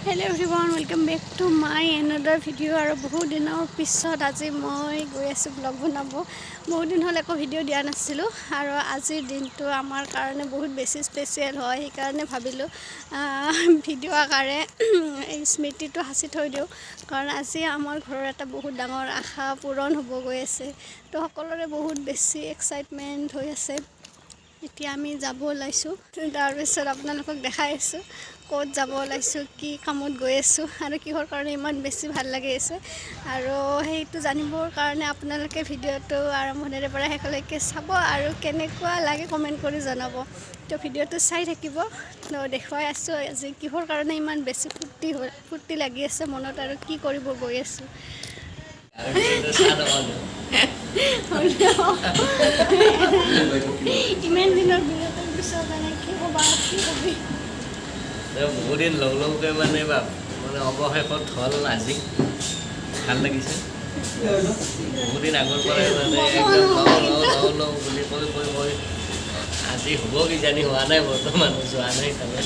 Hello everyone, welcome back to my another video. আৰু বহুত দিনৰ পিছত আজি মই গৈ আছো ব্লগ বনাব। বহুত দিন হল একো ভিডিও দিয়া নাছিলো আৰু আজিৰ দিনটো আমাৰ কাৰণে বহুত বেছি স্পেচিয়েল হয়। সেই কাৰণে ভাবিলো ভিডিও আকাৰে এই স্মৃতিটো হাসি থৈ দিও কাৰণ আজি আমাৰ ঘৰৰ এটা বহুত ডাঙৰ আশা পূৰণ হ'ব গৈ আছে। তো সকলোৰে বহুত বেছি এক্সাইটমেন্ট হৈ আছে। এতিয়া আমি যাব ওলাইছো তাৰ পিছত আপোনালোকক দেখাই আছো ক'ত যাব ওলাইছো কি কামত গৈ আছো আৰু কিহৰ কাৰণে ইমান বেছি ভাল লাগি আছে আৰু সেইটো জানিবৰ কাৰণে আপোনালোকে ভিডিওটো আৰম্ভণিৰে পৰা শেষলৈকে চাব আৰু কেনেকুৱা লাগে কমেন্ট কৰি জনাব। তো ভিডিওটো চাই থাকিব। দেখুৱাই আছো আজি কিহৰ কাৰণে ইমান বেছি ফুৰ্তি লাগি আছে মনত আৰু কি কৰিব গৈ আছো। ইমান দিনৰ বিৰতিৰ পিছত মানে কি ক'বা কি কবি বহুত দিন লগে মানে অৱশেষত হ'ল আজি ভাল লাগিছে। বহুত দিন আগৰ পৰাই মানে একদম লওঁ বুলি কৈ আজি হ'ব কিজানি হোৱা নাই বৰ্তমান যোৱা নাই তালৈ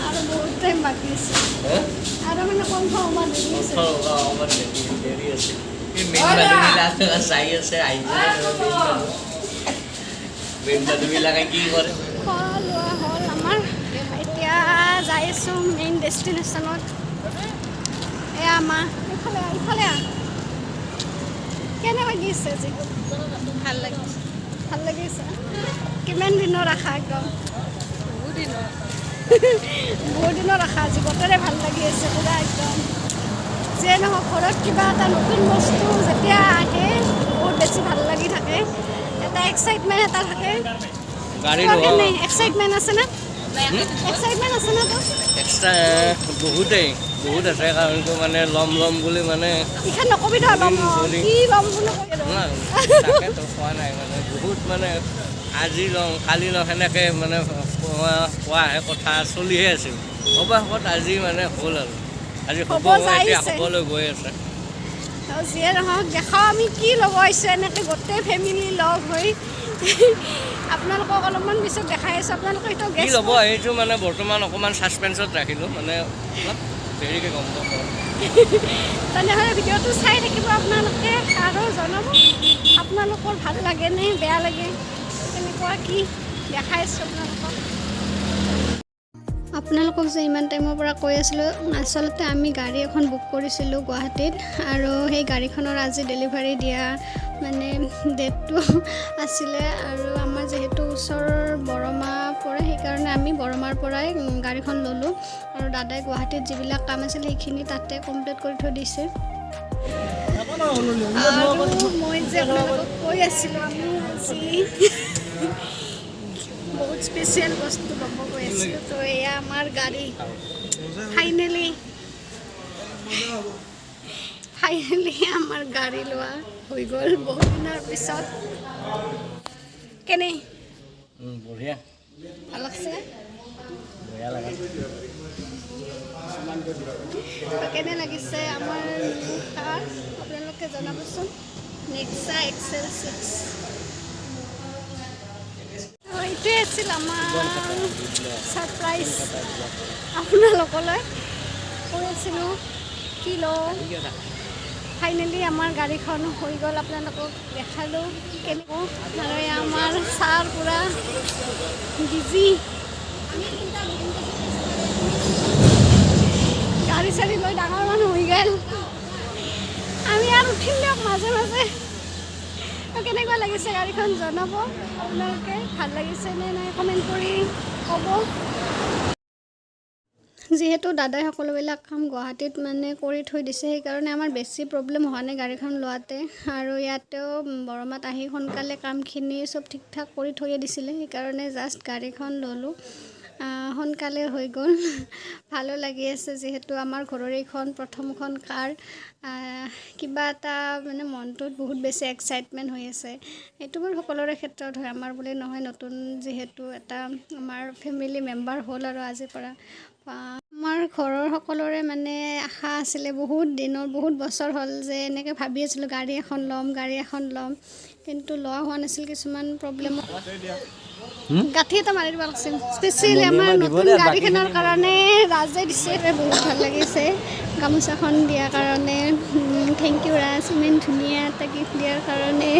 আৰু বহুত টাইম বাকী আছে আৰু মানে কনফাৰ্ম দেৰি আছে মেইন মানুহবিলাক চাই আছে আহিছে মেইন মানুহবিলাকে কি কৰে লোৱা হ'ল আমাৰ এতিয়া যাই আছোঁ মেইন ডেষ্টিনেশ্যনত। এয়া আমাৰ ইফালে কেনে লাগিছে আজি ভাল লাগিছে কিমান দিনৰ আশা একদম বহুত দিনৰ আশা আজি বতৰে ভাল লাগি আছে পুৰা একদম যিয়ে নহওক ঘৰত কিবা এটা নতুন বস্তু যেতিয়া আহে বহুত বেছি ভাল লাগি থাকে এটা এক্সাইটমেণ্ট এটা থাকে। এক্সাইটমেণ্ট আছে না তো এক্সট্ৰা বহুত আছে কাৰণটো মানে ল'ম বুলি মানে ইখান নকবি ধৰ ল'ম কি ল'ম বুলি তাকেতো খোৱা নাই মানে বহুত মানে আজি ল'ম কালি ল'ম সেনেকৈ মানে কোৱাহে কথা চলিহে আছিল অৱশেষত আজি মানে হ'ল আৰু আজি হ'ব এতিয়া হ'বলৈ গৈ আছে। যিয়ে নহওক দেখাওঁ আমি কি ল'ব আহিছোঁ এনেকৈ গোটেই ফেমিলি লগ হৈ আপোনালোকক অলপমান পিছত দেখাই আছোঁ। আপোনালোকে এইটো কি ল'ব এইটো মানে বৰ্তমান অকণমান ছাছপেন্সত ৰাখিলোঁ মানে অলপ দেৰিকৈ গম পাব। তেনেহ'লে ভিডিঅ'টো চাই থাকিব আপোনালোকে আৰু জনাব আপোনালোকৰ ভাল লাগে নে বেয়া লাগে তেনেকুৱা কি দেখাই আছোঁ আপোনালোকক যে ইমান টাইমৰ পৰা কৈ আছিলোঁ আচলতে আমি গাড়ী এখন বুক কৰিছিলোঁ গুৱাহাটীত আৰু সেই গাড়ীখনৰ আজি ডেলিভাৰী দিয়া মানে ডেটটো আছিলে আৰু আমাৰ যিহেতু ওচৰৰ বৰমা পৰে সেইকাৰণে আমি বৰমাৰ পৰাই গাড়ীখন ল'লোঁ আৰু দাদাই গুৱাহাটীত যিবিলাক কাম আছিল সেইখিনি তাতে কমপ্লিট কৰি থৈ দিছে। আৰু মই যে আপোনালোকক কৈ আছিলোঁ আমি আজি বহুত স্পেচিয়েল বস্তু ল'ব গৈ আছিলোঁ। তো এয়া আমাৰ গাড়ী ফাইনেলি আমাৰ গাড়ী লোৱা হৈ গ'ল বহুত দিনৰ পিছত। কেনে বঢ়িয়া ভাল লাগছে বঢ়িয়া লাগে কেনে লাগিছে আমাৰ কাৰ আপোনালোকে জনাবচোন। নেক্সা XL6 এইটোৱে আছিল আমাৰ ছাৰপ্ৰাইজ আপোনালোকলৈ কৈ আছিলোঁ কি লওঁ। ফাইনেলি আমাৰ গাড়ীখন হৈ গ'ল আপোনালোকক দেখালোঁ কেনেকুৱা আৰু আমাৰ ছাৰ পূৰা বিজি গাড়ী চাড়ী লৈ ডাঙৰ মানুহ হৈ গ'ল আমি আৰু উঠিম দিয়ক মাজে কেনেকুৱা লাগিছে গাড়ীখন জনাব আপোনালোকে ভাল লাগিছে নে নাই কমেণ্ট কৰি ক'ব। যিহেতু দাদাই সকলোবিলাক কাম গুৱাহাটীত মানে কৰি থৈ দিছে সেইকাৰণে আমাৰ বেছি প্ৰব্লেম হোৱা নাই গাড়ীখন লোৱাতে আৰু ইয়াতেও বৰমাত আহি সোনকালে কামখিনি চব ঠিক ঠাক কৰি থৈয়ে দিছিলে সেইকাৰণে জাষ্ট গাড়ীখন ল'লোঁ সোনকালে হৈ গ'ল। ভালো লাগি আছে যিহেতু আমাৰ ঘৰৰ এইখন প্ৰথমখন কাৰ কিবা এটা মানে মনটোত বহুত বেছি এক্সাইটমেণ্ট হৈ আছে। এইটো বাৰু সকলোৰে ক্ষেত্ৰত হয় আমাৰ বুলি নহয় নতুন যিহেতু এটা আমাৰ ফেমিলি মেম্বাৰ হ'ল আৰু আজিৰ পৰা আমাৰ ঘৰৰ সকলোৰে মানে আশা আছিলে বহুত দিনৰ বহুত বছৰ হ'ল যে এনেকৈ ভাবি আছিলোঁ গাড়ী এখন ল'ম কিন্তু লোৱা হোৱা নাছিল কিছুমান প্ৰব্লেম গাঁঠি এটা মাৰি দিব লাগিছিল স্পেচিয়েলি আমাৰ নতুন গাড়ীখনৰ কাৰণে ৰাজে দিছে বহুত ভাল লাগিছে গামোচাখন দিয়াৰ কাৰণে থেংক ইউ ৰাজ ইমান ধুনীয়া এটা গিফ্ট দিয়াৰ কাৰণে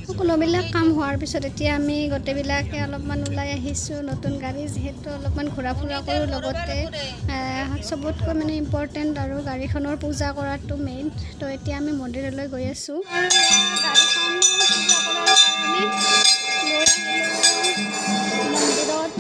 সকলোবিলাক কাম হোৱাৰ পিছত এতিয়া আমি গোটেইবিলাকে অলপমান ওলাই আহিছোঁ নতুন গাড়ী যিহেতু অলপমান ঘূৰা ফুৰা কৰোঁ লগতে চবতকৈ মানে ইম্পৰ্টেণ্ট আৰু গাড়ীখনৰ পূজা কৰাটো মেইন তো এতিয়া আমি মন্দিৰলৈ গৈ আছোঁ গাড়ীখন পূজা কৰাৰ কাৰণে মন্দিৰত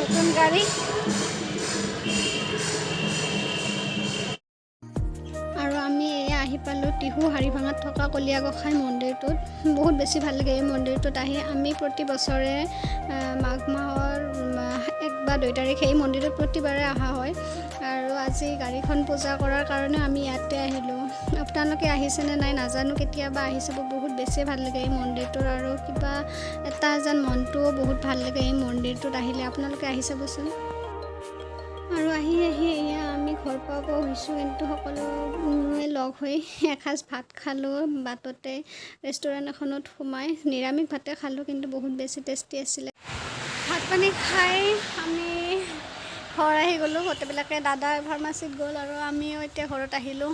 নতুন গাড়ী আৰু আমি এয়া আহি পালোঁ টিহু হাৰিভাঙাত থকা কলীয়া গোসাঁই মন্দিৰটোত বহুত বেছি ভাল লাগে এই মন্দিৰটোত আহি আমি প্ৰতি বছৰে মাঘ মাহৰ 1 বা 2 তাৰিখে এই মন্দিৰত প্ৰতিবাৰে অহা হয় আৰু আজি গাড়ীখন পূজা কৰাৰ কাৰণে আমি ইয়াতে আহিলোঁ আপোনালোকে আহিছেনে নাই নাজানো কেতিয়াবা আহি চাব বহুত বেছি ভাল লাগে এই মন্দিৰটোৰ আৰু কিবা এটা যেন মনটোও বহুত ভাল লাগে এই মন্দিৰটোত আহিলে আপোনালোকে আহি চাবচোন আৰু আহি এয়া আমি ঘৰ পাব হৈছোঁ কিন্তু সকলোৱে লগ হৈ এসাঁজ ভাত খালোঁ বাটতে ৰেষ্টুৰেণ্ট এখনত সোমাই নিৰামিষ ভাতে খালোঁ কিন্তু বহুত বেছি টেষ্টি আছিলে ভাত পানী খাই আমি ঘৰ আহি গ'লোঁ গোটেইবিলাকে দাদা ফাৰ্মাচীত গ'ল আৰু আমিও এতিয়া ঘৰত আহিলোঁ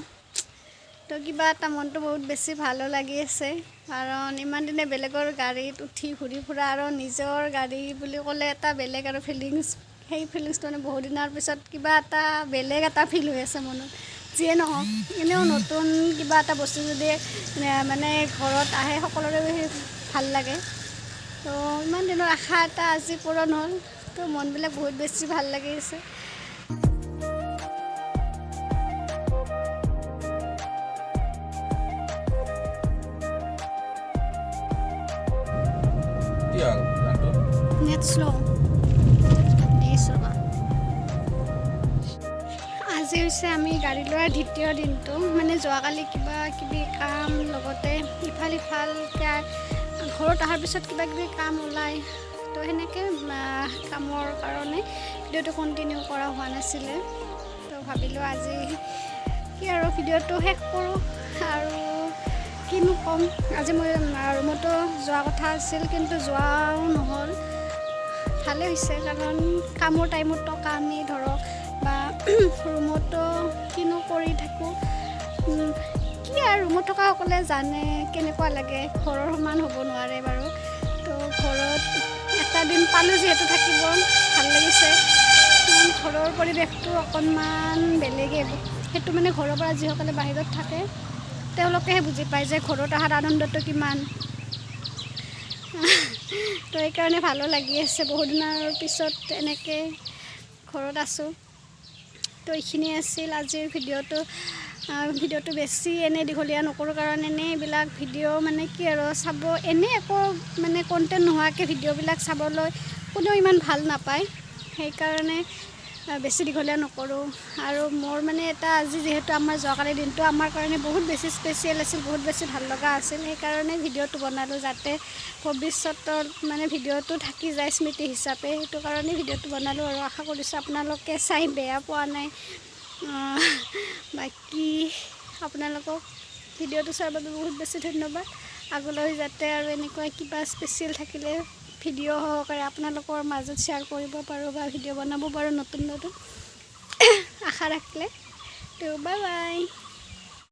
তো কিবা এটা মনটো বহুত বেছি ভালো লাগি আছে কাৰণ ইমান দিনে বেলেগৰ গাড়ীত উঠি ঘূৰি ফুৰা আৰু নিজৰ গাড়ী বুলি ক'লে এটা বেলেগ আৰু ফিলিংছ সেই ফিলিংছটো মানে বহুত দিনৰ পিছত কিবা এটা বেলেগ এটা ফিল হৈ আছে মনত যিয়ে নহওক এনেও নতুন কিবা এটা বস্তু যদি মানে ঘৰত আহে সকলোৰে ভাল লাগে তো ইমান দিনৰ আশা এটা আজি পূৰণ হ'ল তো মনবিলাক বহুত বেছি ভাল লাগি আছে নেট শ্ল' আজি হৈছে আমি গাড়ী লোৱাৰ দ্বিতীয় দিনটো মানে যোৱাকালি কিবা কিবি কাম লগতে ইফাল সিফালকৈ ঘৰত অহাৰ পিছত কিবা কিবি কাম ওলায় তো সেনেকৈ কামৰ কাৰণে ভিডিঅ'টো কণ্টিনিউ কৰা হোৱা নাছিলে তো ভাবিলোঁ আজি কি আৰু ভিডিঅ'টো শেষ কৰোঁ আৰু কিনো ক'ম আজি মই ৰুমতো যোৱা কথা আছিল কিন্তু যোৱাও নহ'ল ভালে হৈছে কাৰণ কামৰ টাইমতো কামেই ধৰক বা ৰুমতো কিনো কৰি থাকোঁ কি আৰু ৰুমত থকাসকলে জানে কেনেকুৱা লাগে ঘৰৰ সমান হ'ব নোৱাৰে বাৰু তো ঘৰত এটা দিন পালোঁ যিহেতু থাকিব ভাল লাগিছে ঘৰৰ পৰিৱেশটো অকণমান বেলেগেই সেইটো মানে ঘৰৰ পৰা যিসকলে বাহিৰত থাকে তেওঁলোকেহে বুজি পায় যে ঘৰত অহাৰ আনন্দটো কিমান তো সেইকাৰণে ভালো লাগি আছে বহুত দিনৰ পিছত এনেকৈ ঘৰত আছোঁ তো এইখিনিয়ে আছিল আজিৰ ভিডিঅ'টো বেছি এনেই দীঘলীয়া নকৰোঁ কাৰণ এনেই এইবিলাক ভিডিঅ' মানে কি আৰু চাব এনেই একো মানে কণ্টেণ্ট নোহোৱাকৈ ভিডিঅ'বিলাক চাবলৈ কোনেও ইমান ভাল নাপায় সেইকাৰণে বেছি দীঘলীয়া নকৰোঁ আৰু মোৰ মানে এটা আজি যিহেতু আমাৰ যোৱাকালিৰ দিনটো আমাৰ কাৰণে বহুত বেছি স্পেচিয়েল আছিল বহুত বেছি ভাল লগা আছিল সেইকাৰণে ভিডিঅ'টো বনালোঁ যাতে ভৱিষ্যতৰ মানে ভিডিঅ'টো থাকি যায় স্মৃতি হিচাপে সেইটো কাৰণে ভিডিঅ'টো বনালোঁ আৰু আশা কৰিছোঁ আপোনালোকে চাই বেয়া পোৱা নাই বাকী আপোনালোকক ভিডিঅ'টো চোৱাৰ বাবে বহুত বেছি ধন্যবাদ আগলৈ যাতে আৰু এনেকুৱা কিবা স্পেচিয়েল থাকিলে ভিডিঅ' সহকাৰে আপোনালোকৰ মাজত শ্বেয়াৰ কৰিব পাৰোঁ বা ভিডিঅ' বনাব পাৰোঁ নতুন আশা ৰাখিলে তো বাই বাই